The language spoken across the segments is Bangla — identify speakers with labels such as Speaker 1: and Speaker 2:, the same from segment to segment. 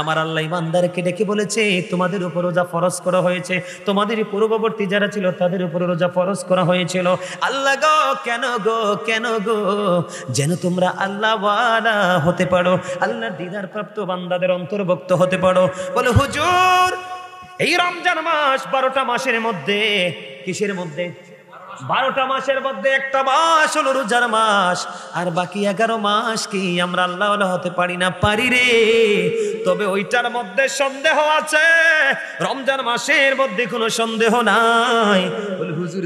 Speaker 1: আমার আল্লাহ ইমানদারকে ডেকে বলেছে তোমাদের উপর রোজা ফরজ করা হয়েছে, তোমাদের পূর্ববর্তী যারা ছিল তাদের উপর রোজা ফরজ করা হয়েছিল। আল্লাহ গো কেন গো কেন গো, যেন তোমরা আল্লাহ ওয়ালা হতে পারো, আল্লাহর দিদার প্রাপ্ত বান্দাদের অন্তর্ভুক্ত হতে পারো। বলে হুজুর এই রমজান মাস 12টা মাসের মধ্যে, কিসের মধ্যে? 12টা মাসের মধ্যে একটা মাস হলো রোজার মাস, আর বাকি 11 মাস কি আমরা আল্লাহ ওয়ালা হতে পারি না? পারি রে। তবে ওইটার মধ্যে সন্দেহ আছে, রমজান মাসের মধ্যে কোনো সন্দেহ নাই। বলে হুজুর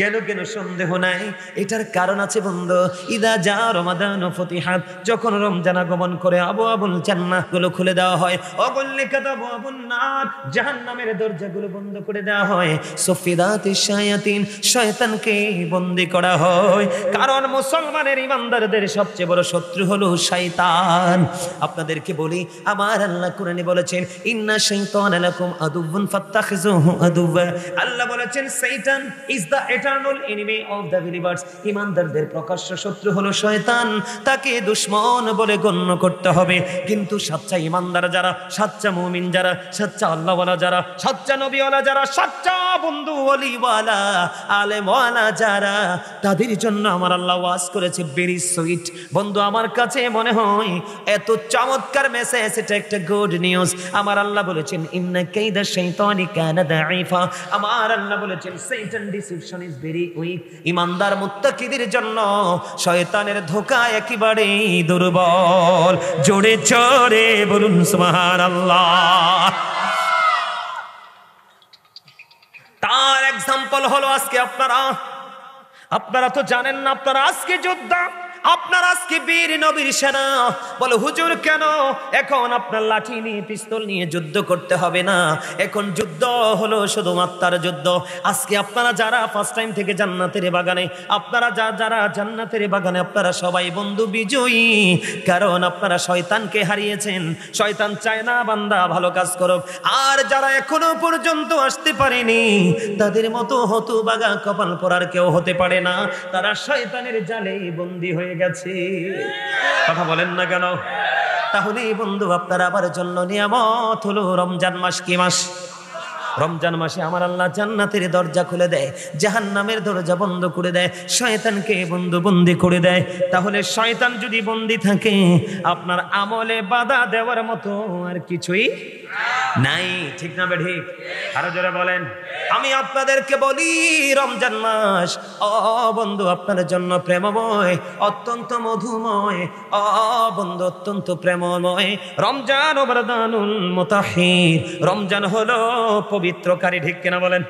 Speaker 1: কেন কেন সন্দেহ নাই? এটার কারণ আছে বন্ধু। ইদা যা রমাদান ফতিহাত, যখন রমজান আগমন করে আবওয়াবুল জান্নাহ গুলো খুলে দেওয়া হয়, অগল্লিকাত আবওয়াবুন নার, জাহান্নামের দরজাগুলো বন্ধ করে দেওয়া হয়, সুফিদাতিশ শায়াতিন, শয়তানকে বন্দী করা হয়। কারণ মুসলমানের ইমানদারদের সবচেয়ে বড় শত্রু হলো শয়তান। আপনাদেরকে বলি, আমার আল্লাহ কোরআনে বলেছেন ইন্না শাইতানা লাকুম আদুউন ফাত্তাখিযুহু আদুওয়া। আল্লাহ বলেছেন শয়তান is the eternal enemy of the believers, ইমানদারদের প্রকাশ্য শত্রু হলো শয়তান, তাকে দুশমন বলে গণ্য করতে হবে। কিন্তু সচ্চা ইমানদার যারা, সচ্চা মুমিন যারা, সচ্চা আল্লাহওয়ালা যারা, সচ্চা নবীওয়ালা যারা, সচ্চা বন্ধু ওলিওয়ালা আলেমওয়ালা যারা, তাদের জন্য আমার আল্লাহ ওয়াজ করেছে ভেরি সুইট। বন্ধু আমার কাছে মনে হয় এত চমৎকার মেসেজ, এটা একটা গুড নিউজ। আমার আল্লাহ বলেছেন ইন্না কাইদা শাইতানি কানা দাঈফা। আমার আল্লাহ বলেছেন শয়তান ডিসিপশন ইজ ভেরি উইক। ইমানদার মুত্তাকিদের জন্য শয়তানের ধোঁকা একেবারে দুর্বল। জোরে জোরে বলুন সুবহানাল্লাহ। তার এক্সাম্পল হলো আজকে আপনারা তো জানেন না, আপনারা আজকে যোদ্ধা, আপনার আজকে বীর নবীর সেনা। বলো হুজুর কেন? এখন আপনার লাঠি নিয়ে পিস্তল নিয়ে যুদ্ধ করতে হবে না, এখন যুদ্ধ হলো শুধুমাত্র যুদ্ধ। আজকে আপনারা যারা ফার্স্ট টাইম থেকে জান্নাতের বাগানে, আপনারা যারা জান্নাতের বাগানে, আপনারা সবাই বন্ধু বিজয়ী। কারণ আপনারা শয়তানকে হারিয়েছেন। শয়তান চায় না বান্দা ভালো কাজ করুক। আর যারা এখনো পর্যন্ত আসতে পারেনি, তাদের মতো হতভাগা কপাল পরার কেউ হতে পারে না। তারা শয়তানের জালে বন্দী হয়ে গেছে। কথা বলেন না কেন? তাহলে বন্ধু আপনার আবার জন্য নিয়ামত হলো রমজান মাস। কি মাস? রমজান মাসে আমার আল্লাহ জান্নাতের দরজা খুলে দেয়, জাহান্নামের দরজা বন্ধ করে দেয়, শয়তানকে বন্দি করে দেয়। তাহলে শয়তান যদি বন্দি থাকে, আপনার আমলে বাধা দেওয়ার মতো আর কিছুই নাই। ঠিক না বেঠিক? আরো জোরে বলেন। আমি আপনাদেরকে বলি রমজান মাস বন্ধু আপনার জন্য প্রেমময়, অত্যন্ত মধুময়। বন্ধু অত্যন্ত প্রেমময়। রমজান ওবারদানুল মুতাহির, রমজান হলো পবিত্রকারী। ঠিক কিনা বলেন?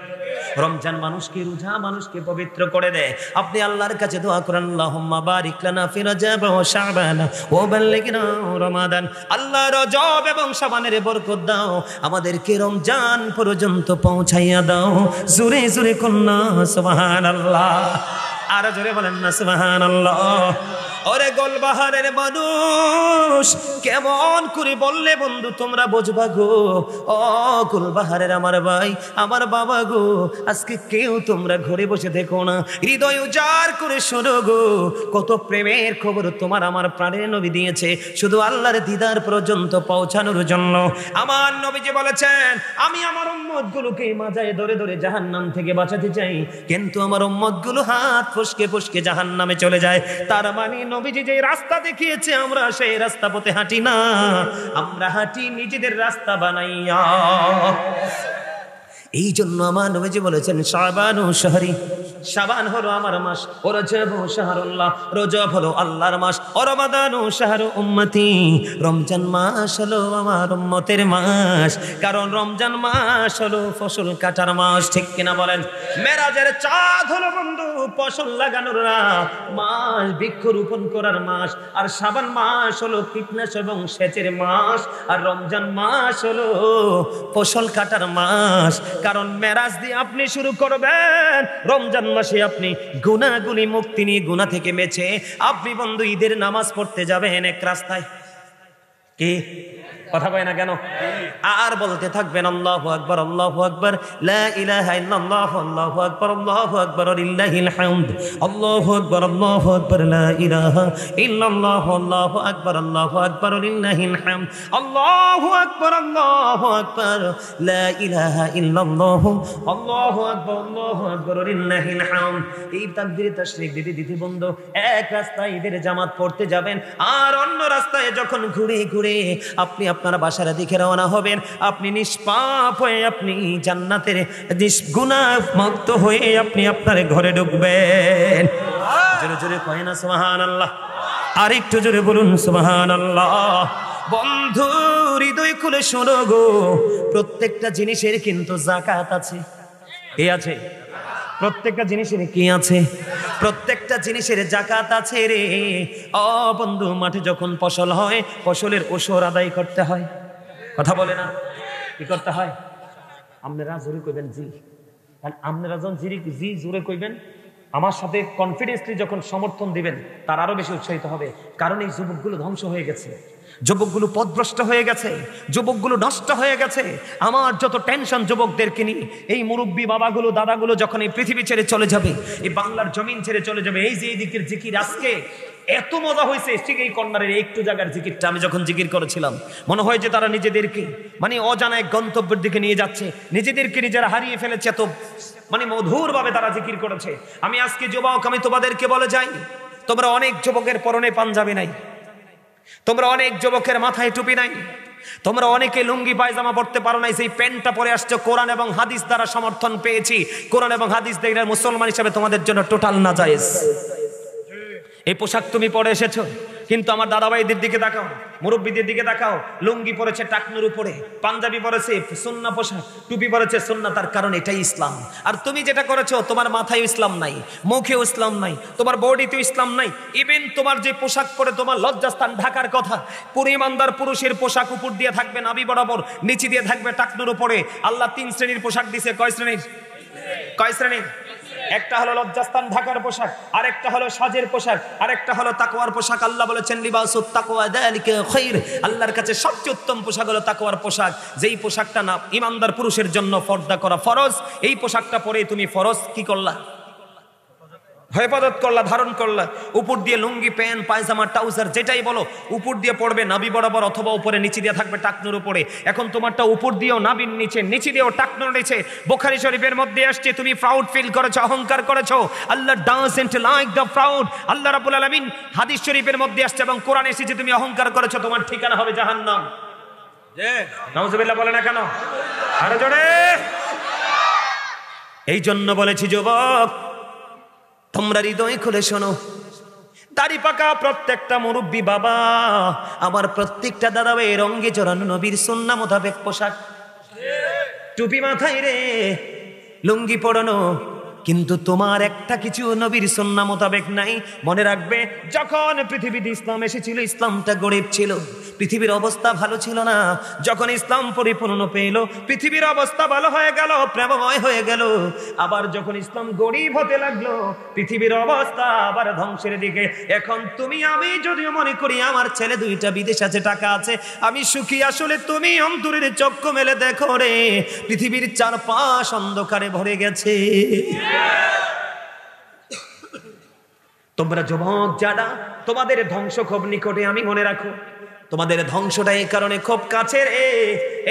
Speaker 1: রমজান মানুষকে রোজা, মানুষকে পবিত্র করে দেয়। আপনি আল্লাহর কাছে দোয়া করেন আল্লাহুম্মা বারিক লানা ফি রজব ওয়া শাবান ওয়া বাল্লিগনা রমাদান। আল্লাহ রজব এবং শাবানের বরকত দাও, আমাদেরকে রমজান পর্যন্ত পৌঁছাইয়া দাও। জোরে জোরে কন্না সুবহানাল্লাহ। আর জোরে বলেন না সুবহানাল্লাহ। ওরে গোলবাহারের মানুষ কেমন করে বললে বন্ধু তোমরা বুঝবা গো? ও গোলবাহারের আমার ভাই, আমার বাবা গো, আজকে কেউ তোমরা ঘরে বসে দেখো না, হৃদয় উজাড় করে শোনো গো। কত প্রেমের খবর তোমার আমার প্রাণের নবী দিয়েছে শুধু আল্লাহর দিদার পর্যন্ত পৌঁছানোর জন্য। আমার নবীজি বলেছেন আমি আমার উম্মতগুলোকে মাজায় ধরে ধরে জাহান্নাম থেকে বাঁচাতে চাই, কিন্তু আমার উম্মতগুলো হাত ফসকে ফসকে জাহান্নামে চলে যায়। তার মানে নবীজি যে রাস্তা দেখিয়েছে আমরা সেই রাস্তা পথে হাঁটি না, আমরা হাঁটি নিজেদের রাস্তা বানাইয়া। এই জন্য আমার নবীজি বলেছেন শাবানু শাহরি, শাবান হলো আমার মাস, ও রজবু শাহরুল্লাহ, রজব হলো আল্লাহর মাস, ও রমাদানু শাহরু উম্মতি, রমজান মাস হলো আমার উম্মতের মাস। কারণ রমজান মাস হলো ফসল কাটার মাস। ঠিক কিনা বলেন? মেরাজের চাঁদ হলো বন্ধু ফসল লাগানোর মাস, বৃক্ষরোপণ করার মাস। আর শাবান মাস হলো কীটনাশক এবং সেচের মাস। আর রমজান মাস হলো ফসল কাটার মাস। কারণ মেরাজ দিয়ে আপনি শুরু করবেন, রমজান মাসে আপনি গুনাহগুলি মুক্তি নিয়ে, গুনাহ থেকে বেঁচে আপনি বন্ধু ঈদের নামাজ পড়তে যাবেন এক রাস্তায়। কি কথা কয় না কেন? আর বলতে থাকবেন আল্লাহু আকবার, আল্লাহু আকবার, লা ইলাহা ইল্লাল্লাহ, আল্লাহু আকবার, আল্লাহু আকবার, লিল্লাহিল হামদ, আল্লাহু আকবার, আল্লাহু আকবার, লা ইলাহা ইল্লাল্লাহ, আল্লাহু আকবার, আল্লাহু আকবার, লিল্লাহিল হামদ, আল্লাহু আকবার, আল্লাহু আকবার, লা ইলাহা ইল্লাল্লাহ, আল্লাহু আকবার, আল্লাহু আকবার, লিল্লাহিল হামদ। এই তাকবীরে তাশরিক দিতে দিতে বন্ধু এক রাস্তায় ঈদের জামাত পড়তে যাবেন, আর অন্য রাস্তায় যখন ঘুরে ঘুরে আপনি আপনার বাসার দিকে রওনা হবেন, আপনি নিষ্পাপ হয়ে আপনি জান্নাতের গুনাহমুক্ত হয়ে আপনি আপনার ঘরে ঢুকবেন। জোরে জোরে কয় না সুবহানাল্লাহ? আর একটু জোরে বলুন সুবহানাল্লাহ। বন্ধু হৃদয় খুলে শোনো গো, প্রত্যেকটা জিনিসের কিন্তু যাকাত আছে। কি আছে? প্রত্যেকটা জিনিসের কি আছে? প্রত্যেকটা জিনিসের যাকাত আছে রে। ও বন্ধু, মাঠে যখন ফসল হয়, ফসলের ওশর আদায় করতে হয়। কথা বলে না? কি করতে হয়? আপনারা জোরে কইবেন জি। কারণ আপনারা যখন জি জোরে কইবেন, আমার সাথে কনফিডেন্সলি যখন সমর্থন দিবেন, তার আরো বেশি উৎসাহিত হবে। কারণ এই যুবকগুলো ধ্বংস হয়ে গেছে, যুবকগুলো পথভ্রষ্ট হয়ে গেছে, যুবকগুলো নষ্ট হয়ে গেছে। আমার যত টেনশন যুবকদেরকে নিয়ে। এই মুরব্বী বাবাগুলো দাদাগুলো যখন এই পৃথিবী ছেড়ে চলে যাবে, এই বাংলার জমিন ছেড়ে চলে যাবে, এই যে এই দিকের জিকির আজকে এত মজা হয়েছে, ঠিক এই কর্নারের একটু জায়গার জিকিরটা আমি যখন জিকির করেছিলাম, মনে হয় যে তারা নিজেদেরকে মানে অজানা এক গন্তব্যের দিকে নিয়ে যাচ্ছে, নিজেদেরকে নিজেরা হারিয়ে ফেলেছে। এত মানে মধুর ভাবে তারা জিকির করেছে। আমি আজকে যুবক, আমি তোমাদেরকে বলে যাই, তোমরা অনেক যুবকের পরনে পাঞ্জাবি নাই, তোমরা অনেক যুবকের মাথায় টুপি নাই, তোমরা অনেকে লুঙ্গি পায়জামা পড়তে পারো নাই, সেই প্যান্টটা পরে আসছো কোরআন এবং হাদিস দ্বারা সমর্থন পেয়েছি। কোরআন এবং হাদিস দেখলে মুসলমান হিসেবে তোমাদের জন্য টোটাল নাজায়েজ। এই পোশাক তুমি পরে এসেছো, কিন্তু আমার দাদাভাইদের দিকে তাকাও, মুরব্বীদের দিকে তাকাও, লুঙ্গি পরেছে টাকনুর উপরে, পাঞ্জাবি পরেছে সুন্নাহ পোশাক, টুপি পরেছে সুন্নাহ, তার কারণ এটাই ইসলাম। আর তুমি যেটা করেছো, তোমার মাথায় ইসলাম নাই, মুখেও ইসলাম নাই, তোমার বডিতেও ইসলাম নাই। ইভেন তোমার যে পোশাক পরে তোমার লজ্জাস্থান ঢাকার কথা, পুরো ইমানদার পুরুষের পোশাক উপর দিয়ে থাকবে নাভি বরাবর, নিচে দিয়ে থাকবে টাকনুর উপরে। আল্লাহ 3 শ্রেণীর পোশাক দিছে। কয় শ্রেণীর? কয় শ্রেণীর? একটা হলো লজ্জাস্থান ঢাকার পোশাক, আরেকটা হলো সাজের পোশাক, আরেকটা হলো তাকওয়ার পোশাক। আল্লাহ বলেছেন লিবাসুত তাকওয়া যালিকা খায়র, আল্লাহর কাছে সবচেয়ে উত্তম পোশাক হলো তাকওয়ার পোশাক। যেই পোশাকটা না ইমানদার পুরুষের জন্য পর্দা করা ফরজ, এই পোশাকটা পরে তুমি ফরজ কি করলা? হেফাজত করলা, ধারণ করলা। উপর দিয়ে লুঙ্গি, প্যান্ট, পায়জামা, ট্রাউজার যেটাই বলো, উপর দিয়ে পড়বে নাভি বরাবর, অথবা উপরে নিচে দিয়ে থাকবে টাকনুর উপরে। এখন তোমারটা উপর দিয়েও নাভির নিচে, নিচে দিয়েও টাকনুর নিচে। বুখারী শরীফের মধ্যে আসছে, তুমি প্রাউড ফিল করেছো, অহংকার করেছো। আল্লাহ ডাজন্ট লাইক দ্য প্রাউড। আল্লাহ রাব্বুল আলামিন হাদিস শরীফের মধ্যে আসছে এবং কোরআনে এসেছে, তুমি অহংকার করেছো, তোমার ঠিকানা হবে জাহান্নাম। নাউজুবিল্লাহ বলে না কেন? আরো জোরে। এই জন্য বলেছি যুবক, তোমরা হৃদয় খুলে শোনো। দাড়ি পাকা প্রত্যেকটা মুরব্বী বাবা, আমার প্রত্যেকটা দাদা ভাই, রঙে জড়ানো নবীর সুন্নাহ মোতাবেক পোশাক, টুপি মাথায় রে, লুঙ্গি পরানো, কিন্তু তোমার একটা কিছু নবীর সুন্নাহ মোতাবেক নাই। মনে রাখবে, যখন পৃথিবীতে ইসলাম এসেছিল, ইসলামটা গরিব ছিল, পৃথিবীর অবস্থা ভালো ছিল না। যখন ইসলাম পরিপূর্ণ পেল, পৃথিবীর অবস্থা ভালো হয়ে গেল, প্রেমময় হয়ে গেল। আবার যখন ইসলাম গরিব হতে লাগলো, পৃথিবীর অবস্থা আবার ধ্বংসের দিকে। এখন তুমি আমি যদিও মনে করি আমার ছেলে 2টা বিদেশ আছে, টাকা আছে, আমি সুখী, আসলে তুমি অন্তরের চক্ষু মেলে দেখো রে, পৃথিবীর চারপাশ অন্ধকারে ভরে গেছে। তোমরা যুবক যারা, তোমাদের ধ্বংস খুব নিকটে। আমি মনে রাখো, তোমাদের ধ্বংসটা এই কারণে খুব কাছের।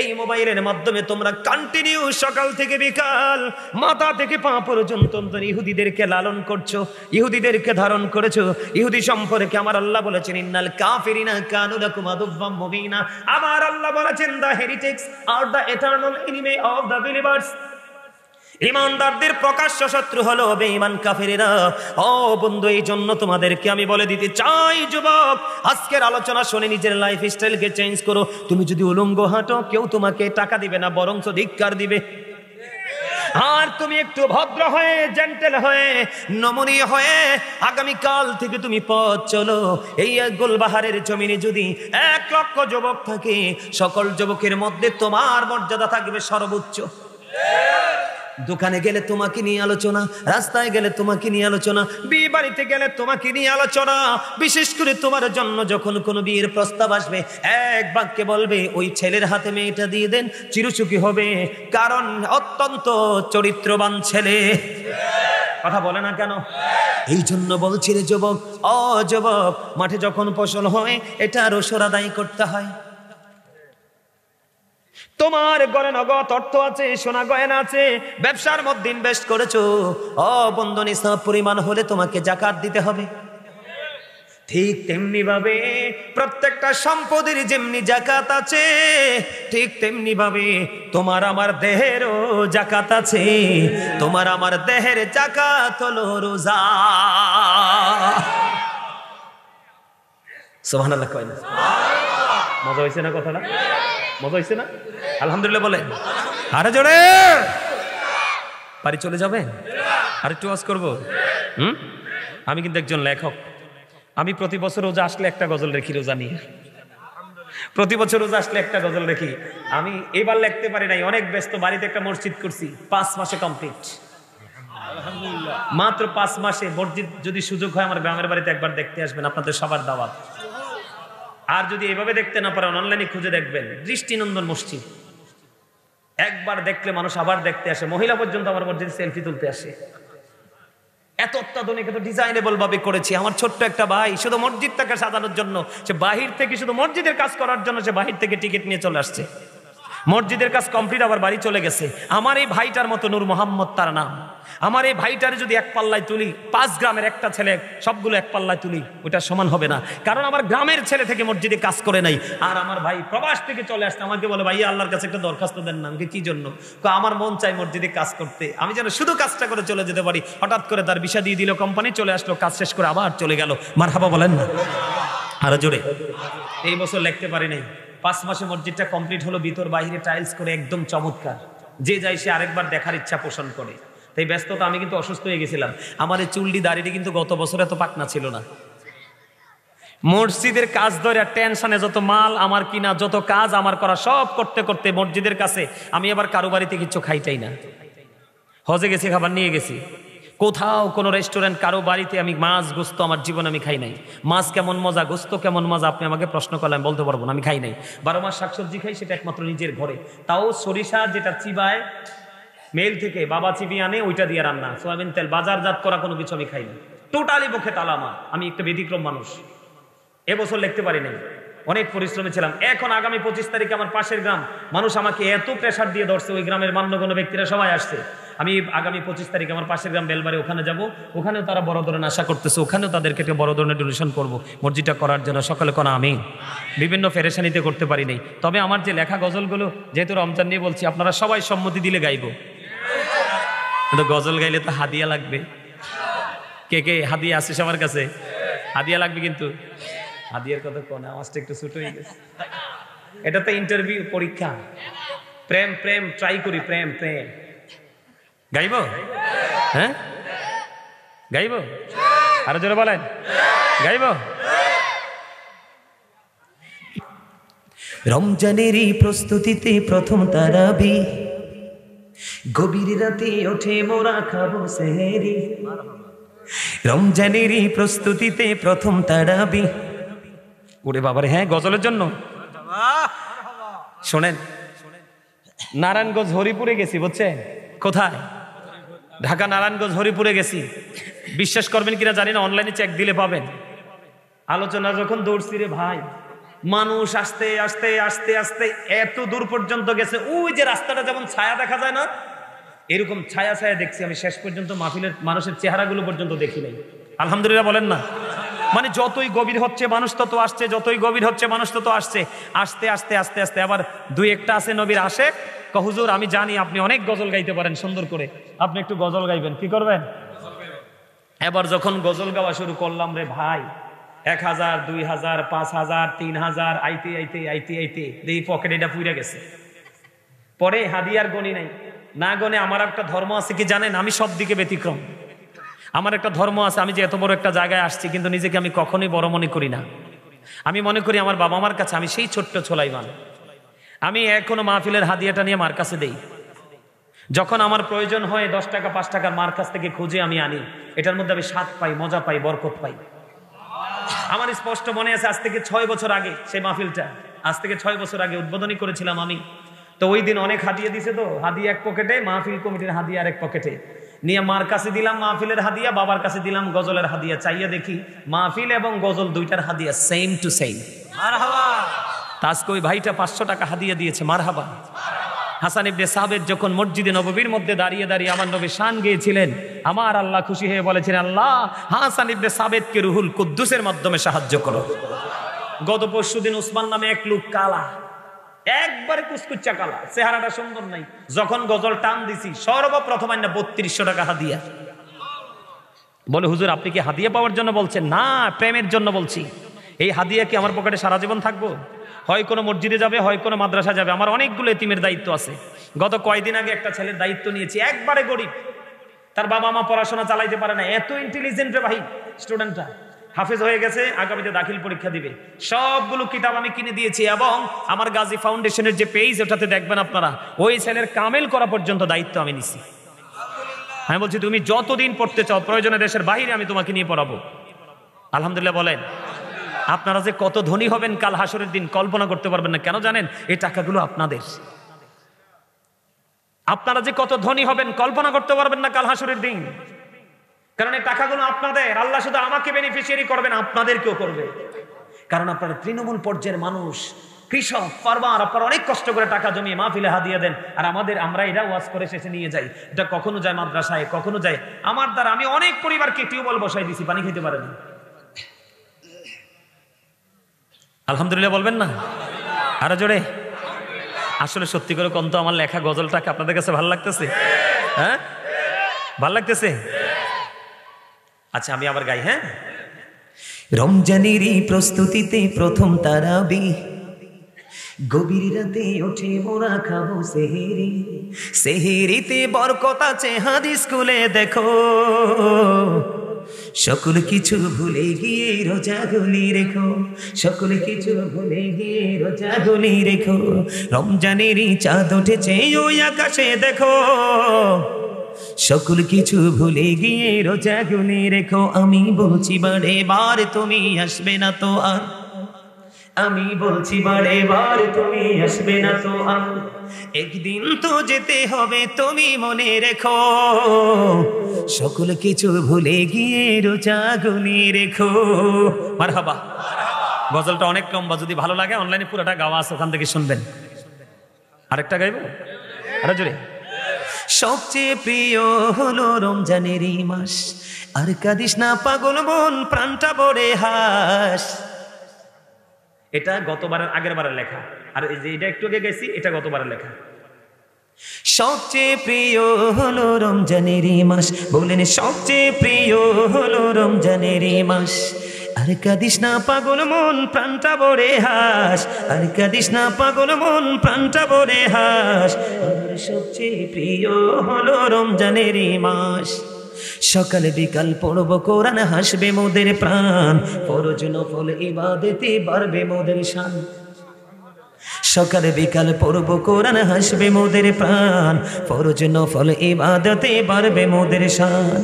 Speaker 1: এই মোবাইলের মাধ্যমে তোমরা কন্টিনিউ সকাল থেকে বিকাল, মাথা থেকে পা পর্যন্ত ইহুদিদেরকে লালন করছো, ইহুদিদেরকে ধারণ করেছো। ইহুদি সম্পর্কে আমার আল্লাহ বলেছেন, ইন্নাল কাফিরিনা কানু লাকুম আদুওয়াম মুবিনা। আমার আল্লাহ বলেছেন, the heretics are the eternal enemy of the believers. ইমানদারদের প্রকাশ্য শত্রু হলো বেঈমান কাফেরেরা। ও বন্ধু, এই জন্য তোমাদেরকে আমি বলে দিতে চাই যুবক, আজকের আলোচনা শুনে নিজের লাইফ স্টাইলকে চেঞ্জ করো। তুমি যদি উলঙ্গ হাঁটো, কেউ তোমাকে টাকা দিবে না, বরং ধিক্কার দিবে। আর তুমি একটু ভদ্র হয়ে, জেন্টেল হয়ে, নমনীয় হয়ে আগামীকাল থেকে তুমি পথ চলো। এই গোলবাহারের জমিনে যদি 1 লক্ষ যুবক থাকে, সকল যুবকের মধ্যে তোমার মর্যাদা থাকবে সর্বোচ্চ। দোকানে গেলে তোমাকে নিয়ে আলোচনা, রাস্তায় গেলে তোমাকে নিয়ে আলোচনা, বিয়ে বাড়িতে গেলে তোমাকে নিয়ে আলোচনা। বিশেষ করে তোমার জন্য যখন কোনো বিয়ের প্রস্তাব আসবে, এক বাক্যে বলবে ওই ছেলের হাতে মেয়েটা দিয়ে দেন, চিরসুখী হবে, কারণ অত্যন্ত চরিত্রবান ছেলে। কথা বলে না কেন? এই জন্য বলছি রে যুবক, ও যুবক, মাঠে যখন ফসল হয় এটা রসর আদায় করতে হয়। তোমার ঘরে নগদ অর্থ আছে, সোনা গয়না আছে, ব্যবসার মধ্যে ইনভেস্ট করেছো, ও বন্ধু নিসাব পরিমাণ হলে তোমাকে যাকাত দিতে হবে। ঠিক তেমনি ভাবে প্রত্যেকটা সম্পদের যেমনি যাকাত আছে, ঠিক তেমনি ভাবে তোমার আমার দেহেরও যাকাত আছে। তোমার আমার দেহের যাকাত হলো রোজা। সুবহানাল্লাহ কয় না? মজা হয়েছে না কথাটা? মজা হয়েছে না? আলহামদুলিল্লাহ বলে আরে জোরে। বাড়ি চলে যাবে? আর একটু ওয়াজ করবো? আমি কিন্তু একজন লেখক। আমি প্রতি বছর রোজা আসলে একটা গজল রেখি, রোজা নিয়ে প্রতি বছর রোজা আসলে একটা গজল রেখি। আমি এবার লিখতে পারি নাই, অনেক ব্যস্ত। বাড়িতে একটা মসজিদ করছি, 5 মাসে কমপ্লিট। মাত্র 5 মাসে মসজিদ। যদি সুযোগ হয় আমার গ্রামের বাড়িতে একবার দেখতে আসবেন, আপনাদের সবার দাওয়াত। আর যদি এভাবে দেখতে না পারেন, অনলাইনে খুঁজে দেখবেন, দৃষ্টিনন্দন মসজিদ। একবার দেখলে মানুষ আবার দেখতে আসে। মহিলা পর্যন্ত আমার মসজিদে সেলফি তুলতে আসে। এত অত্যাধুনিক, এত ডিজাইনেবল ভাবে করেছি। আমার ছোট্ট একটা ভাই শুধু মসজিদটাকে সাজানোর জন্য, সে বাহির থেকে, শুধু মসজিদের কাজ করার জন্য সে বাহির থেকে টিকিট নিয়ে চলে আসছে। মসজিদের কাজ কমপ্লিট, আবার বাড়ি চলে গেছে। আমার এই ভাইটার মতো, নূর মোহাম্মদ তার নাম, আমার এই ভাইটার যদি এক পাল্লায় তুলি, 5 গ্রামের একটা ছেলে সবগুলো এক পাল্লায় তুলি, ওটা সমান হবে না। কারণ আমার গ্রামের ছেলে থেকে মসজিদে কাজ করে নাই। আর আমার ভাই প্রবাস থেকে চলে আসতে আমাকে বলে, ভাই আল্লাহর কাছে একটা দরখাস্ত দেন না। আমাকে কি জন্য? আমার মন চাই মসজিদে কাজ করতে, আমি যেন শুধু কাজটা করে চলে যেতে পারি। হঠাৎ করে তার ভিসা দিয়ে দিল কোম্পানি, চলে আসলো, কাজ শেষ করে আবার চলে গেল। মারহাবা বলেন না? আরো জোরে। এই বছর লিখতে পারি নাই, 5 মাসে মসজিদটা কমপ্লিট হলো, ভিতর বাইরে টাইলস করে একদম চমৎকার। যে যাই সে আরেকবার দেখার ইচ্ছা পোষণ করে। তাই ব্যস্ততা, আমি কিন্তু অসুস্থ হয়ে গেছিলাম। আমার এই চুলডি দাড়িটি কিন্তু গত বছর এত পাকনা ছিল না। মসজিদের কাজ ধরে টেনশনে যত মাল আমার কিনা, যত কাজ আমার করা, সব করতে করতে মসজিদের কাছে আমি আবার কারো বাড়িতে কিছু খাইটাই না। হজে গেছি, খাবার নিয়ে গেছি। কোথাও কোনো রেস্টুরেন্ট, কারো বাড়িতে আমি মাছ গোস্ত আমার জীবন আমি খাই নাই। মাছ কেমন মজা, গোস্ত কেমন মজা, আপনি আমাকে প্রশ্ন করলে আমি বলতে পারবো না, আমি খাই নাই। 12 মাস শাকসবজি খাই, সেটা একমাত্র নিজের ঘরে। তাও সরিষা যেটা চিবায় মেল থেকে, বাবা চিবি আনে, ওইটা দিয়ে রান্না। সোয়াবিন তেল বাজারজাত করা কোনো কিছু আমি খাই না। টোটালি মুখে তালামা। আমি একটা ব্যতিক্রম মানুষ। এবছর লিখতে পারি নাই, অনেক পরিশ্রমী ছিলাম। এখন আগামী 25 তারিখে আমার পাশের গ্রাম, মানুষ আমাকে এত প্রেসার দিয়ে ধরছে, ওই গ্রামের মান্যগণ্য ব্যক্তিরা সবাই আসছে। আমি আগামী 25 তারিখে আমার পাশের গ্রাম বেলবাড়ি, ওখানে যাব। ওখানেও তারা বড় ধরনের আশা করতেছে, ওখানেও তাদেরকে একটা বড় ধরনের ডোনেশন করবো মসজিদটা করার জন্য। সকালে কোনা আমি বিভিন্ন ফেরেশানিতে করতে পারি নাই। তবে আমার যে লেখা গজলগুলো, যেহেতু রমজান নিয়ে বলছি, আপনারা সবাই সম্মতি দিলে গাইবো। কিন্তু গজল গাইলে তো হাদিয়া লাগবে। কে কে হাদিয়া আসিস আমার কাছে? হাদিয়া লাগবে কিন্তু। হাদিয়ার কথা কোন, আওয়াজটা একটু ছোট হয়ে গেছে। এটা তো ইন্টারভিউ, পরীক্ষা। প্রেম প্রেম ট্রাই করি, প্রেম প্রেম গাইব। হ্যাঁ গাইব, আরো জোরে বলেন, গাইব। রমজানেরই প্রস্তুতিতে প্রথম তারাবি, গভীর রাতে ওঠে মোরা খাবো সেহরি। রমজানেরই প্রস্তুতিতে প্রথম তারাবি। ওরে বাবারে, হ্যাঁ গজলের জন্য শোনেন। নারায়ণগঞ্জ হরিপুরে গেছি, বুঝছেন? কোথায়? ঢাকা নারায়ণগঞ্জ হরিপুরে গেছি। বিশ্বাস করবেন কিনা জানি না, অনলাইনে চেক দিলে পাবেন। আলোচনা যখন দৌড়ছি রে ভাই, মানুষ আস্তে আস্তে আস্তে আস্তে এত দূর পর্যন্ত গেছে। ওই যে রাস্তাটা যেমন ছায়া দেখা যায় না, এরকম ছায়া ছায়া দেখছি আমি। শেষ পর্যন্ত মাহফিলের মানুষের চেহারাগুলো পর্যন্ত দেখি নাই। আলহামদুলিল্লাহ বলেন না? মানে যতই গভীর হচ্ছে মানুষ তত আসছে, যতই গভীর হচ্ছে মানুষ তত আসছে। আস্তে আস্তে আস্তে আস্তে আবার 2-1টা আছে নবীর আশেক, হুজুর আমি জানি আপনি অনেক গজল গাইতে পারেন সুন্দর করে, আপনি একটু গজল গাইবেন। কি করবেন? এবার যখন গজল গাওয়া শুরু করলাম রে ভাই, 1000, 2000, 5000, 3000 আইতে আইতে আইতে আইতে এই পকেট এটা পুইরা গেছে। পরে হাদিয়ার গণি নাই, না গনে। আমার একটা ধর্ম আছে কি জানেন? আমি সব দিকে ব্যতিক্রম। আমার একটা ধর্ম আছে, আমি যে এত বড় একটা জায়গায় আসছি, কিন্তু নিজেকে আমি কখনোই বড় মনে করি না। আমি মনে করি আমার বাবা মার কাছে আমি সেই ছোট্ট ছোলাইমান। আমি এখনো মাহফিলের হাদিয়াটা নিয়ে মার কাছে দেই। যখন আমার প্রয়োজন হয় 10 টাকা 5 টাকার মার কাছ থেকে খুঁজে আমি আনি, এটার মধ্যে আমি স্বাদ পাই, মজা পাই, বরকত পাই। আমার স্পষ্ট মনে আছে, আজ থেকে 6 বছর আগে সেই মাহফিলটা, আজ থেকে 6 বছর আগে উদ্বোধনী করেছিলাম আমি। তো ওই দিন অনেক হাদিয়া দিছে, তো হাদিয়া এক পকেটে, মাহফিল কমিটির হাদিয়া আরেক পকেটে নিয়ে মার কাছে দিলাম মাহফিলের হাদিয়া, বাবার কাছে দিলাম গজলের হাদিয়া। চাইয়া দেখি মাহফিল এবং গজল দুইটার হাদিয়া সেম টু সেম। মারহাবা। আজকে ওই ভাইটা 500 টাকা হাদিয়া দিয়েছে। মারহাবা। হাসান ইবনে সাবিত যখন মসজিদে নববীর মধ্যে দাঁড়িয়ে দাঁড়িয়ে আমার নবী শান গেয়েছিলেন, আমার আল্লাহ খুশি হয়ে বলেছিলেন, আল্লাহ হাসান ইবনে সাবিতকে রুহুল কুদ্দুসের মাধ্যমে সাহায্য করো। গত পরশুদিন উসমান নামে এক লোক, কালা, একবারে কুচকুচ্চা কালা, চেহারাটা সুন্দর নাই, যখন গজল টান দিছি সর্বপ্রথম আইনা 3200 টাকা হাদিয়া। বলে হুজুর আপনি কি হাদিয়া পাওয়ার জন্য বলছেন? না, প্রেমের জন্য বলছি। এই হাদিয়া কি আমার পকেটে সারা জীবন থাকবো? হয় কোনো মসজিদে যাবে, হয় কোনো মাদ্রাসা যাবে। আমার অনেকগুলো এতিমের দায়িত্ব আছে। গত কয়েকদিন আগে একটা ছেলের দায়িত্ব নিয়েছি, একবারে গরিব, তার বাবা মা পড়াশোনা চালাইতে পারে না, এত ইন্টেলিজেন্ট রে ভাই, স্টুডেন্টটা হাফেজ হয়ে গেছে, আগামীতে দাখিল পরীক্ষা দিবে। সবগুলো কিতাব আমি কিনে দিয়েছি এবং আমার গাজী ফাউন্ডেশনের যে পেজ, ওটাতে দেখবেন আপনারা, ওই ছেলের কামেল করা পর্যন্ত দায়িত্ব আমি নিছি। আমি বলছি তুমি যতদিন পড়তে চাও, প্রয়োজনে দেশের বাইরে আমি তোমাকে নিয়ে পড়াবো। আলহামদুলিল্লাহ বলেন। আপনারা যে কত ধনী হবেন কাল হাসরের দিন কল্পনা করতে পারবেন না। কেন জানেন? এই টাকাগুলো আপনাদের। আপনারা যে কত ধনী হবেন কল্পনা করতে পারবেন না কাল হাসরের দিন, কারণ এই টাকাগুলো আপনাদের। আল্লাহ শুধু আমাকে বেনিফিশিয়ারি করবেন, আপনাদেরকেও করবে। কারণ আপনারা তৃণমূল পর্যায়ের মানুষ, কৃষক, ফার্মার, আপনারা অনেক কষ্ট করে টাকা জমিয়ে মাহফিলে হাদিয়া দেন, আর আমরা এরা ওয়াজ করে শেষে নিয়ে যাই। এটা কখনো যায় মাদ্রাসায়, কখনো যায় আমার দ্বারা। আমি অনেক পরিবারকে টিউবওয়েল বসাই দিছি, পানি খেতে পারে না। আলহামদুলিল্লাহ বলবেন না? আরো জোরে। আসলে সত্যি করে কোন তো আমার লেখা গজলটাকে আপনাদের কাছে ভালো লাগতেছে? হ্যাঁ, ভালো লাগতেছে? আচ্ছা আমি আবার গাই। হ্যাঁ, রমজানেরই প্রস্তুতিতে প্রথম তারাবি, গভীর রাতে উঠে মোরা খাবো সেহেরি, সেহেরিতে বরকত আছে হাদিস খুলে দেখো, সকল কিছু ভুলে গিয়ে রোজাগুলি রেখো, সকল কিছু ভুলে গিয়ে রোজাগুলি রেখো, রমজানেরই চাঁদ উঠেছে ওই আকাশে দেখো, সকল কিছু ভুলে গিয়ে রোজাগুলি রেখো। আমি বলছি বারে বার তুমি আসবে না তো আর, আমি বলছি বারে বার তুমি আসবে না তো আর, একদিন তো যেতে হবে তুমি মনে রেখো, সকল কিছু ভুলে গিয়ে রোজাগুলি রেখো। মারহাবা। গজলটা অনেক লম্বা, যদি ভালো লাগে অনলাইনে পুরোটা গাওয়া আছে, ওখান থেকে শুনবেন। আরেকটা গাইব, আরো জোরে। সবচেয়ে প্রিয় হলো রমজানেরই মাস, আর কাঁদিস না পাগল মন, প্রাণটা ভরে হাস। এটা গতবারের আগের বারের লেখা, আর এই যে এটা একটু আগে গেছি এটা গতবারের লেখা। সবচেয়ে প্রিয় হলো রমজানেরই মাস, বলেন সবচেয়ে প্রিয় হলো রমজানেরই মাস, আর কাঁদিস না পাগল মন, প্রাণটা ভরে হাস, আর কাঁদিস না পাগল মন, প্রাণটা ভরে হাস, আমার সবচেয়ে প্রিয় হলো রমজানেরই মাস। সকালে বিকাল পড়ব কোরআন, হাসবে মোদের প্রাণ, ফরজ নফল ইবাদতে বাড়বে মোদের শান, সকালে বিকাল পড়ব কোরআন, হাসবে মোদের প্রাণ, ফরজ নফল ইবাদতে বাড়বে মোদের শান।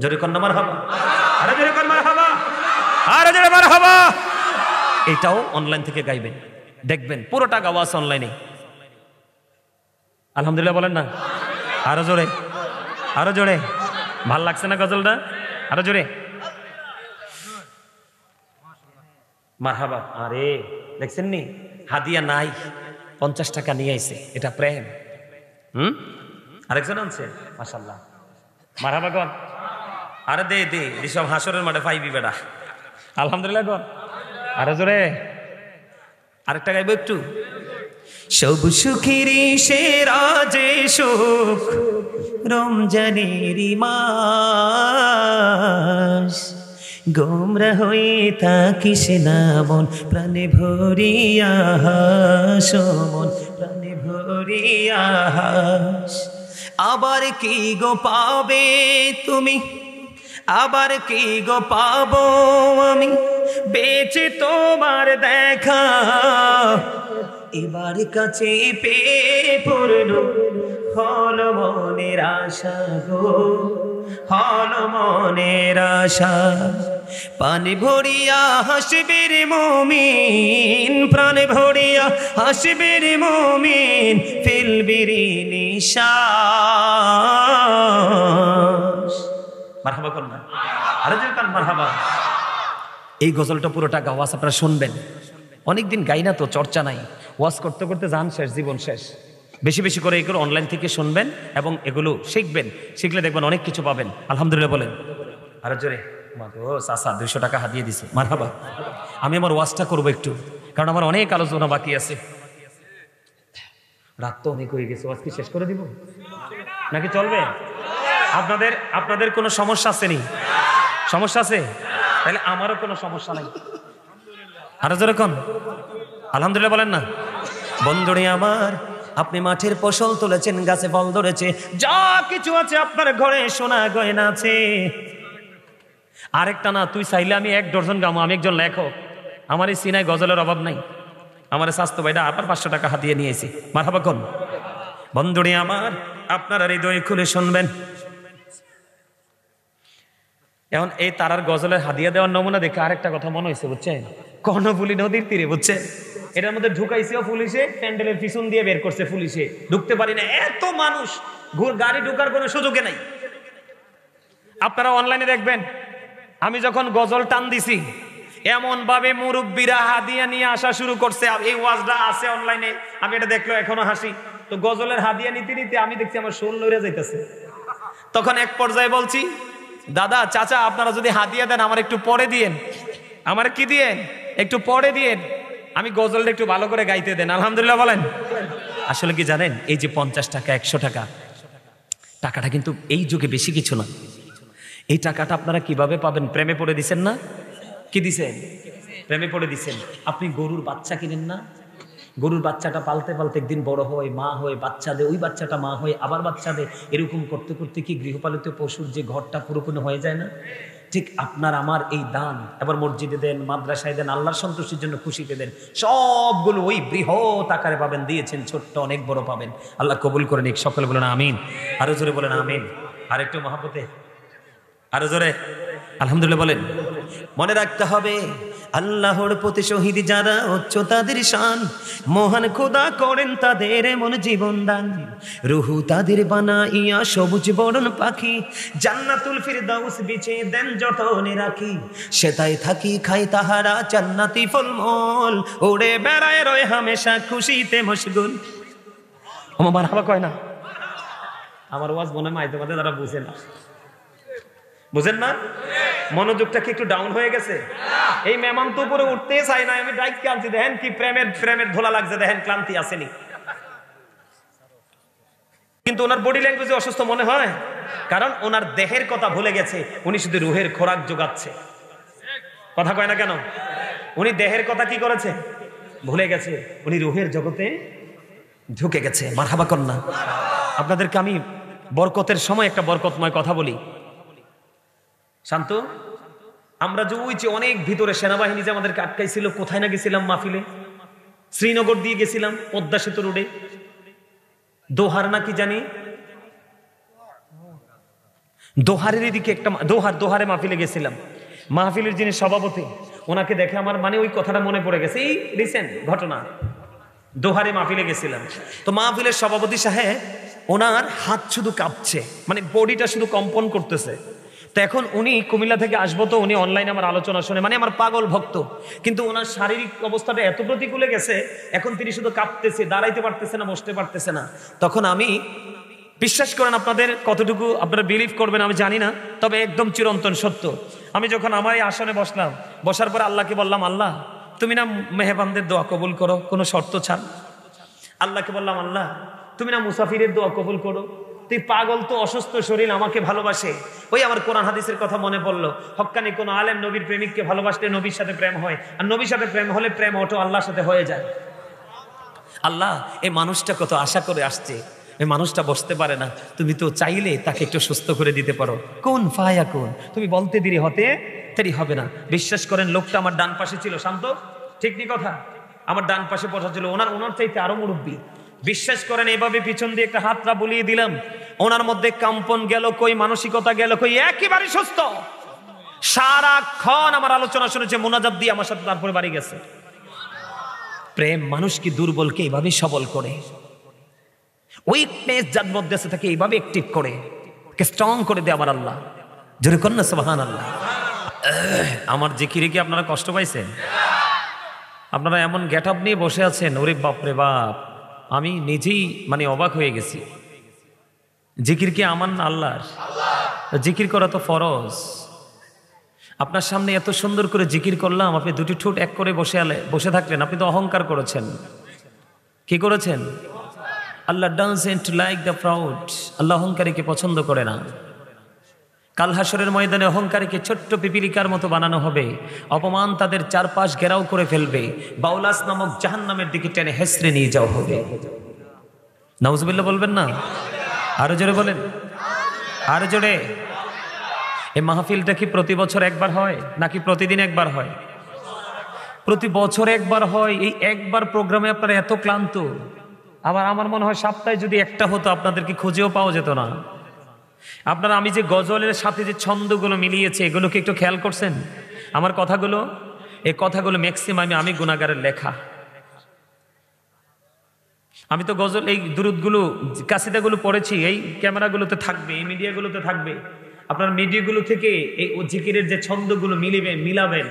Speaker 1: জোরে কর না মারহাবা, আরে জোরে কর মারহাবা, আরে জোরে মারহাবা। এটাও অনলাইন থেকে গাইবেন, দেখবেন পুরোটা গাওয়া আছে অনলাইনে। আলহামদুলিল্লাহ বলেন না? আরো জোরে, আরো জোরে। ভাল লাগছে না গজলটা? আরো জোরে মারহাবা। আরে দেখছেন নি, হাদিয়া নাই, 50 টাকা নিয়ে আইছে, এটা প্রেম। আরেকজন আনছে, মাশাআল্লাহ, মারহাবা গন। আরে দে দে, এসব হাসরের মাঠে পাইবি বেটা। আলহামদুলিল্লাহ গন, আরো জোরে। আরেকটা গাইবো একটু। সব সুখেরই সেরা যে সুখ রমজানেরই মাস, গোমরা হয়ে থাকিস না মন, প্রাণে ভরিয়া হাস, মন প্রাণে ভরিয়া হাস। আবার কি গো পাবে তুমি, আবার কি গো পাবো আমি, বেঁচে তোমার দেখা, এবার কাছে পেয়ে পূর্ণ হলো মনের আশা গো, হলো মনের আশা। পানি ভরিয়া হাসবে রে মুমিন, প্রাণ ভরিয়া হাসবে রে মুমিন, ফেলবে রে নিঃশ্বাস। মারহাবা করুন না, আরে যে কান মারহাবা। এই গজলটা পুরোটা ওয়াজ আপনারা শুনবেন। অনেকদিন গাই না তো, চর্চা নাই, ওয়াজ করতে করতে জান শেষ, জীবন শেষ। বেশি বেশি করে এগুলো অনলাইন থেকে শুনবেন এবং এগুলো শিখবেন, শিখলে দেখবেন অনেক কিছু পাবেন। আলহামদুলিল্লাহ বলেন আরো জোরে। ও চাচা 200 টাকা হাতিয়ে দিছে, মারহাবা। আমি আমার ওয়াজটা করবো একটু, কারণ আমার অনেক আলোচনা বাকি আছে। রাত তো অনেক হয়ে গেছে, ওয়াজ কি শেষ করে দিব নাকি চলবে? আপনাদের কোনো সমস্যা আছে নি? সমস্যা আছে? তাহলে আমারও কোনো সমস্যা নাই। আরো জোরে কোন আলহামদুলিল্লাহ বলেন না। বন্ধুরে আমার, আপনি মাঠের ফসল তুলেছেন, গাছে ফল ধরেছে, যা কিছু আছে আপনার ঘরে সোনা গয়না আছে। আরেকটা না, তুই চাইলে আমি 1 ডজন গামো, আমি একজন লেখক, আমার এই সিনায় গজলের অভাব নাই। আমার স্বাস্থ্য ভাইটা আবার 500 টাকা হাতিয়ে নিয়েছি, মারহাবা কোন। বন্ধুরে আমার, আপনারা হৃদয় খুলে শুনবেন। এখন এই তারার গজলের হাদিয়া দেওয়ার নমুনা দেখে আরেকটা কথা মনে হয়েছে, বুঝছেন? কর্ণফুলী নদীর তীরে, বুঝছেন, এটার মধ্যে ঢুকাইছেও পুলিশে, প্যান্ডেলের পিছন দিয়ে বের করছে পুলিশে, ঢুকতে পারি না, এত মানুষ, গাড়ি ঢুকার কোনো সুযোগে নাই। আপনারা অনলাইনে দেখবেন, আমি যখন গজল টান দিছি, এমন ভাবে মুরব্বীরা হাদিয়া নিয়ে আসা শুরু করছে। এই ওয়াজটা আছে অনলাইনে, আমি এটা দেখলো এখনো হাসি। তো গজলের হাদিয়া নিতে নিতে আমি দেখছি আমার শোল লইরা যাইতেছে। তখন এক পর্যায়ে বলছি, দাদা চাচা আপনারা যদি হাদিয়া দেন আমার একটু পরে দিয়েন, আমার কি দিয়েন, একটু পরে দিয়েন, আমি গজলটা একটু ভালো করে গাইতে দেন। আলহামদুলিল্লাহ বলেন। আসলে কি জানেন, এই যে 50 টাকা 100 টাকা, টাকাটা কিন্তু এই যুগে বেশি কিছু না। এই টাকাটা আপনারা কিভাবে পাবেন? প্রেমে পড়ে দিছেন না? কি দিছেন? প্রেমে পড়ে দিছেন। আপনি গরুর বাচ্চা কিনেন না? গরুর বাচ্চাটা পালতে পালতে একদিন বড় হয়, মা হয়, বাচ্চা দেয়, ওই বাচ্চাটা মা হয়, আবার বাচ্চা দেয়, এরকম করতে করতে কি গৃহপালিত পশুর যে ঘরটা পুরোপুরি হয়ে যায় না? ঠিক আপনার আমার এই দান, এবার মসজিদে দেন, মাদ্রাসায় দেন, আল্লাহর সন্তুষ্টির জন্য খুশিতে দেন, সবগুলো ওই বৃহৎ আকারে পাবেন। দিয়েছেন ছোট্ট, অনেক বড় পাবেন। আল্লাহ কবুল করে নিক। সকলে বলেন আমিন। আরো জোরে বলেন আমিন। আর একটু মহাপতে, আরো জোরে আলহামদুলিল্লাহ বলেন। মনে রাখতে হবে, আল্লাহর প্রতি শহীদ যারা, উচ্চ তাদের শান, মহান খোদা করেন তাদের মন জীবন দান, রুহু তাদের বানাইয়া সবুজ বরণ পাখি, জান্নাতুল ফিরদাউস বিছে দেন যতনে রাখি, সেটাই থাকি খাই তাহারা জান্নাতি ফলমূল, ওড়ে বেড়ায় রয় হামেশা খুশিতে মশগুল। আমার হাবা কয় না, আমার ওয়াজ মনে মাইতে মাঝে তারা বুঝে না, বুঝেন না? মনোযোগটা কি একটু ডাউন হয়ে গেছে? এই মেহমান তো উপরে উঠতে চাই না, আমি ডাইক আনছি, দেখেন কি প্রেমের ধোলা লাগছে, দেখেন ক্লান্তি আসেনি। কিন্তু ওনার বডি ল্যাঙ্গুয়েজে অসুস্থ মনে হয়, কারণ ওনার দেহের কথা ভুলে গেছে, উনি শুধু রুহের খোরাক যোগাচ্ছে। কথা কয় না কেন? উনি দেহের কথা কি করেছে? ভুলে গেছে, উনি রুহের জগতে ঢুকে গেছে। মারহাবা কন্যা। আপনাদেরকে আমি বরকতের সময় একটা বরকতময় কথা বলি। শান্ত, আমরা যে ওই যে অনেক ভিতরে সেনাবাহিনী যে আমাদেরকে আটকাইছিল, কোথায় না গেছিলাম মাহফিলে, শ্রীনগর দিয়ে গেছিলাম, পদ্মা সেতু রোডে, দোহার না কি জানি, দোহারের দিকে একটা দোহারে মাহফিলে গেছিলাম। মাহফিলের যিনি সভাপতি, ওনাকে দেখে আমার মানে ওই কথাটা মনে পড়ে গেছে, এই রিসেন্ট ঘটনা। দোহারে মাহফিলে গেছিলাম, তো মাহফিলের সভাপতি সাহেব, ওনার হাত শুধু কাঁপছে, মানে বডিটা শুধু কম্পন করতেছে। তো এখন উনি কুমিল্লা থেকে আসবো, তো উনি অনলাইনে আমার আলোচনা শুনে, মানে আমার পাগল ভক্ত, কিন্তু ওনার শারীরিক অবস্থাটা এত প্রতিকূলে গেছে, এখন তিনি শুধু কাঁপতেছে, দাঁড়াইতে পারতেছে না, বসতে পারতেছে না। তখন আমি, বিশ্বাস করেন আপনাদের কতটুকু আপনারা বিলিভ করবেন আমি জানি না, তবে একদম চিরন্তন সত্য, আমি যখন আমার এই আসনে বসলাম, বসার পর আল্লাহকে বললাম, আল্লাহ তুমি না মেহমানদের দোয়া কবুল করো কোনো শর্ত ছাড়। আল্লাহকে বললাম, আল্লাহ তুমি না মুসাফিরের দোয়া কবুল করো, তুই পাগল তো, অসুস্থ শরীর আমাকে ভালোবাসে। ওই আমার কোরআন হাদিসের কথা মনে পড়লো, হক্কানি কোন আলেম নবীর প্রেমিককে ভালোবাসলে নবীর সাথে প্রেম হয়, আর নবীর সাথে প্রেম হলে প্রেম অটো আল্লাহর সাথে হয়ে যায়। আল্লাহ এই মানুষটা কত আশা করে আসছে, এই মানুষটা বসতে পারে না, তুমি তো চাইলে তাকে একটু সুস্থ করে দিতে পারো। কোন ফায়া কোন, তুমি বলতে দেরি হবে না। বিশ্বাস করেন লোকটা আমার ডান পাশে ছিল, শান্ত, ঠিক নি কথা, আমার ডান পাশে বসা ছিল, ওনার চাইতে আরো মুরব্বী। বিশ্বাস করেন, এভাবে পিছন দিয়ে একটা হাতটা বুলিয়ে দিলাম, ওনার মধ্যে কম্পন গেল কই, মানসিকতা গেল কই, একেবারে সুস্থ। সারাক্ষণ আমার আলোচনা শুনেছে, মোনাজাত দিয়ে আমার সাথে, তারপরে বাড়ি গেছে। প্রেম মানুষকে দুর্বলকে এইভাবে সবল করে, উইকনেস যার মধ্যে আছে তাকে এইভাবে অ্যাক্টিভ করে, স্ট্রং করে দেয় আমার আল্লাহ। জোরে কন্যা সুবহানাল্লাহ। আমার জিকিরে কি আপনারা কষ্ট পাইছেন? আপনারা এমন গেট আপ নিয়ে বসে আছেন, ওরে বাপরে বাপ, আমি নিজেই মানে অবাক হয়ে গেছি। জিকির কি আমার না আল্লাহর? জিকির করা তো ফরজ। আপনার সামনে এত সুন্দর করে জিকির করলাম, আপনি দুটি ঠোঁট এক করে বসে থাকলেন, আপনি তো অহংকার করেছেন। কি করেছেন? আল্লাহ ডাজন্ট লাইক দ্য প্রাউড, আল্লাহ অহংকারীকে পছন্দ করে না। কাল হাসরের ময়দানে অহংকারীকে ছোট্ট পিপিলিকার মতো বানানো হবে, অপমান তাদের চারপাশ ঘেরাও করে ফেলবে, বাউলাস নামক জাহান্নামের দিকে টেনে হেসড়ে নিয়ে যাওয়া হবে। নাউজুবিল্লাহ বলবেন না? আরো জোরে বলেন, আরো জোরে। এই মাহফিলটা কি প্রতি বছর একবার হয় নাকি প্রতিদিন একবার হয়? প্রতি বছর একবার হয়। এই একবার প্রোগ্রামে আপনারা এত ক্লান্ত। আবার আমার মনে হয় সপ্তাহে যদি একটা হতো আপনাদেরকে খুঁজেও পাওয়া যেত না। আপনারা আমি যে গজলের সাথে যে ছন্দগুলো মিলিয়েছে, এগুলোকে একটু খেয়াল করছেন? আমার কথাগুলো, এই কথাগুলো ম্যাক্সিমাম আমি গুনাহগারের লেখা। আমি তো গজল, এই দুরুদগুলো, কাসিদাগুলো পড়েছি, এই ক্যামেরাগুলোতে থাকবে, এই মিডিয়াগুলোতে থাকবে। আপনার মিডিয়াগুলো থেকে এই জিকিরের যে ছন্দগুলো মিলাবেন,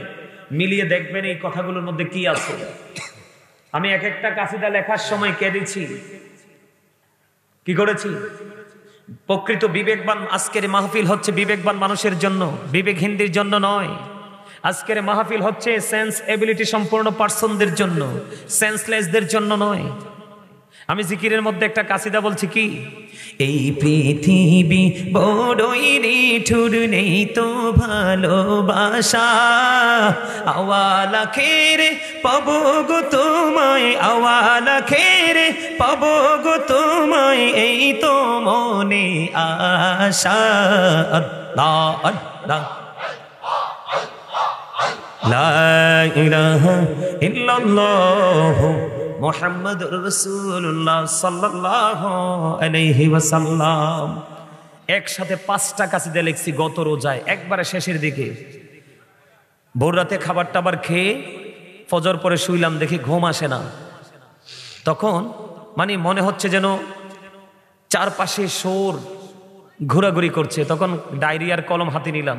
Speaker 1: মিলিয়ে দেখবেন এই কথাগুলোর মধ্যে কি আছে। আমি এক একটা কাসিদা লেখার সময় কেঁদেছি। কি করেছি? প্রকৃত বিবেকবান, আজকের মাহফিল হচ্ছে বিবেকবান মানুষের জন্য, বিবেকহীনদের জন্য নয়। আজকের মাহফিল হচ্ছে সেন্স এবিলিটি সম্পূর্ণ পার্সনদের জন্য, সেন্সলেসদের জন্য নয়। আমি জিকিরের মধ্যে একটা কাসিদা বলছি, কি এই পৃথিবী বড়ই নিঠুর, নেই তো ভালোবাসা, আওয়ালা খেরে পাবো গো তোমায়, আওয়ালা খেরে পাবো গো তোমায়, এই তো মনে আশা। আল্লাহ আল্লাহ লা ইলাহা ইল্লাল্লাহ মুহাম্মাদুর রাসূলুল্লাহ সাল্লাল্লাহু আলাইহি ওয়াসাল্লাম। একসাথে 5টা কাসিদা লিখছি গত রোজায়, একবারে শেষের দিকে। ভোর রাতে খাবার টাবার খেয়ে ফজর পরে শুইলাম, দেখি ঘুম আসে না। তখন মানে মনে হচ্ছে যেন চারপাশে সোর ঘোরাঘুরি করছে। তখন ডায়েরি আর কলম হাতে নিলাম,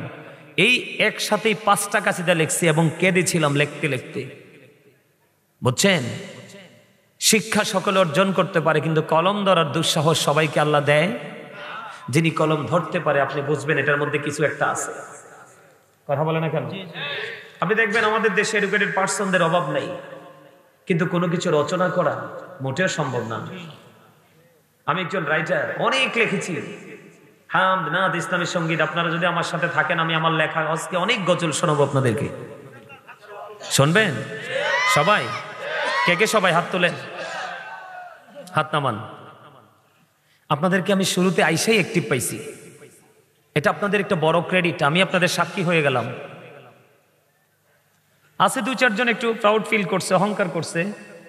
Speaker 1: এই একসাথেই 5টা কাসিদা লিখছি এবং কেঁদেছিলাম লিখতে লিখতে। বুঝছেন? শিক্ষা সকলে অর্জন করতে পারে, কিন্তু কলম ধরার দুঃসাহস সবাইকে আল্লাহ দেয়। যিনি কলম ধরতে পারে, আপনি বুঝবেন এটার মধ্যে কিছু একটা আছে। কথা বলে না কেন? আপনি দেখবেন আমাদের দেশে এডুকেটেড পার্সনদের অভাব নাই, কিন্তু কোনো কিছু রচনা করা মোটেও সম্ভব না। আমি একজন রাইটার, অনেক লিখেছি, হামদ, নাত, ইসলামী সঙ্গীত। আপনারা যদি আমার সাথে থাকেন, আমি আমার লেখা আজকে অনেক গজল শোনাবো আপনাদেরকে। শুনবেন সবাই? কে কে সবাই হাত তোলেন, হাত নামান। আপনাদেরকে আমি শুরুতে আইসাই অ্যাক্টিভ পাইছি, এটা আপনাদের একটা বড় ক্রেডিট। আমি আপনাদের সাক্ষী হয়ে গেলাম। আছে 2-4 জন একটু প্রাউড ফিল করছে, অহংকার করছে,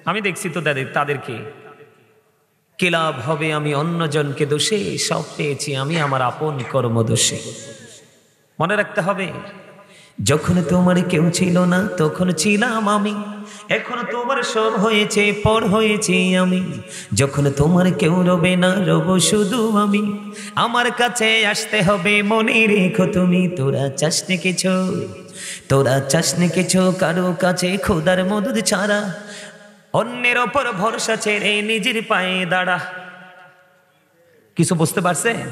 Speaker 1: আমি দেখছি তো তাদেরকে। কি লাভ হবে আমি অন্যজনকে দোষে, সব পেয়েছি আমি আমার আপন কর্ম দোষে। মনে রাখতে হবে, যখন তোমার কেউ ছিল না তখন ছিলাম আমি, এখন তোমার সব হয়েছে, পর হয়েছি আমি। যখন তোমার কেউ রবে না, রব শুধু আমি। আমার কাছে আসতে হবে, মনে রেখো তুমি। তোরা চাসনি কিছু, তোরা চাসনি কিছু কারো কাছে খোদার মদদ ছাড়া, অন্যের ওপর ভরসা ছেড়ে নিজের পায়ে দাঁড়া। কিছু বুঝতে পারছেন?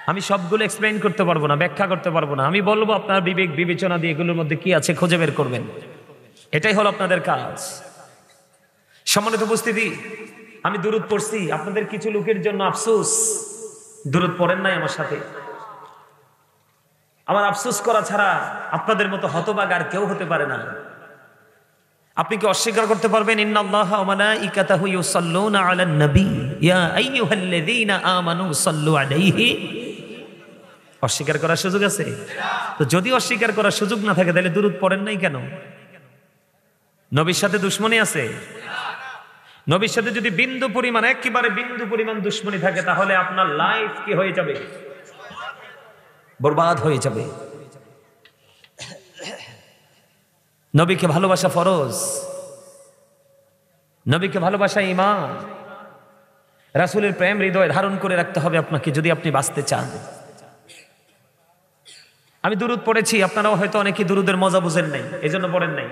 Speaker 1: আমি সবগুলো এক্সপ্লেইন করতে পারবো না, ব্যাখ্যা করতে পারবো না। আমি বলবো আপনার বিবেক বিবেচনা দিয়ে এগুলোর মধ্যে কি আছে খুঁজে বের করবেন। এটাই হলো আপনাদের কাজ। সম্মানিত উপস্থিতি, আমি দুরূদ পড়ছি, আপনাদের কিছু লোকের জন্য আফসোস, দুরূদ পড়েন নাই আমার সাথে। আমার আফসোস করা ছাড়া আপনাদের মতো হতভাগ আর কেউ হতে পারে না। আপনি কি অস্বীকার করতে পারবেন? ইন্নাল্লাহা ওয়া মালাইকাতাহু ইউসাল্লুনা আলান নবী ইয়া আইয়ুহাল্লাযীনা আমানু সাল্লু আলাইহি। অস্বীকার করার সুযোগ আছে? তো যদি অস্বীকার করার সুযোগ না থাকে, তাহলে দুরূদ পড়েন নাই কেন? নবীর সাথে দুশ্মনী আছে? নবীর সাথে যদি বিন্দু পরিমাণ, একেবারে বিন্দু পরিমাণ দুশ্মনী থাকে, তাহলে আপনার লাইফ কি হয়ে যাবে? বরবাদ হয়ে যাবে। নবীকে ভালোবাসা ফরজ, নবীকে ভালোবাসা ঈমান। রাসূলের প্রেম হৃদয়ে ধারণ করে রাখতে হবে আপনাকে, যদি আপনি বাঁচতে চান। আমি দুরূদ পড়েছি, আপনারাও হয়তো অনেকে দুরূদের মজা বুঝেন নাই, এজন্য পড়েন নাই।